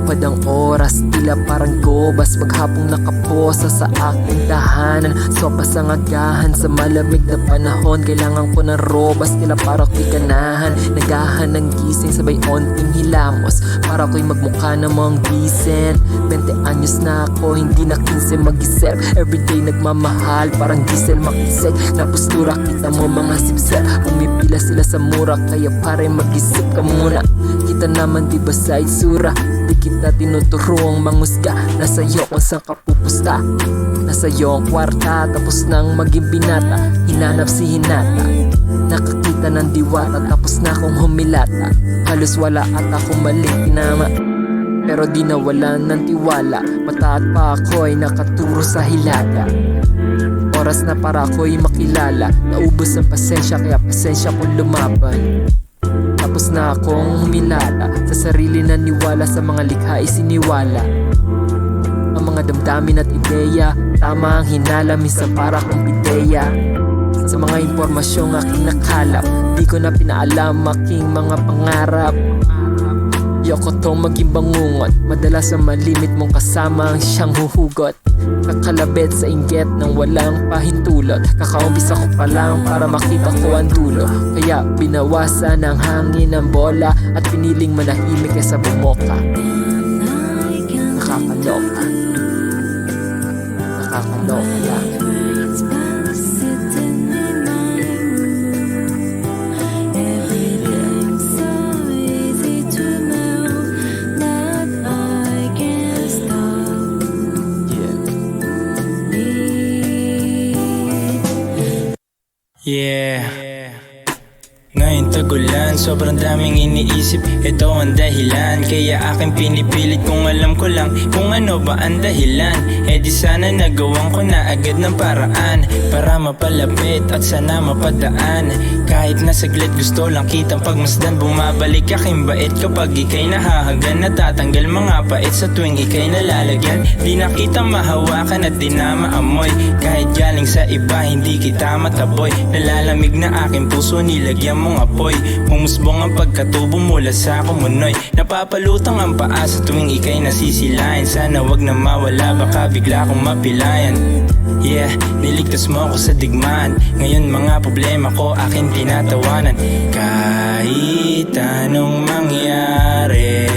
Lumilipad ang oras, tila parang gobas. Maghapong nakaposa sa aking tahanan. Sopas ang agahan sa malamig na panahon. Kailangan ko ng robas, tila para ko'y ganahan. Nagahan ng gising, sabay onting hilamos. Para ko'y magmukha namang decent. 20 anyos na ako, hindi na 15 mag-isip. Everyday nagmamahal, parang diesel makisig. Na postura, kita mo mga sipsip. Pumipila sila sa mura, kaya pare mag-isip ka muna. Kita naman diba sa itsura, di kita tinuturuang mangusga. Nasa iyo kung saan ka pupusta. Nasa iyo ang kwarta, tapos nang maging binata. Hinanap si Hinata, nakakita ng diwata, tapos na akong humilata. Halos wala at akong maling tinama, pero di nawalan ng tiwala. Mata at pa ako'y nakaturo sa hilata. Oras na para ako'y makilala. Naubos ang pasensya, kaya pasensya kong lumaban. Tapos na akong humilata, sa sarili na niwala, sa mga likha isiniwala. Ang mga damdamin at ideya, tama ang hinala, minsan para kong ideya. Sa mga impormasyong aking nakalap, di ko na pinaalam aking mga pangarap. Yoko tong maging bangungot, madalas ang malimit mong kasama ang siyang huhugot. Kakalabit sa inggit ng walang pahintulot. Kakaumpisa ko pa lang para makita ko ang dulo. Kaya binawasan ng hangin ng bola at piniling manahimik kaysa bumoka. Nakakaloka, nakakaloka lang. Yeah. Ngayon tagulan, sobrang daming iniisip. Ito ang dahilan, kaya aking pinipilit kung alam ko lang kung ano ba ang dahilan. Eh di sana nagawan ko na agad ng paraan para mapalapit at sana mapadaan. Kahit na saglit gusto lang kitang pagmasdan. Bumabalik aking bait kapag ika'y nahahagan. Natatanggal mga pait sa tuwing ika'y nalalagyan. Di na kita mahawakan at di na maamoy. Kahit galing sa iba hindi kita mataboy. Nalalamig na aking puso, nilagyan mong apoy. Mumusbong ang pagkatubo mula sa kumunoy. Napapalutang ang paa sa tuwing ika'y nasisilayan. Sana wag na mawala, baka bigla akong mapilayan. Yeah, niligtas mo ako sa digmaan. Ngayon mga problema ko aking tinatawanan. Kahit anong mangyari,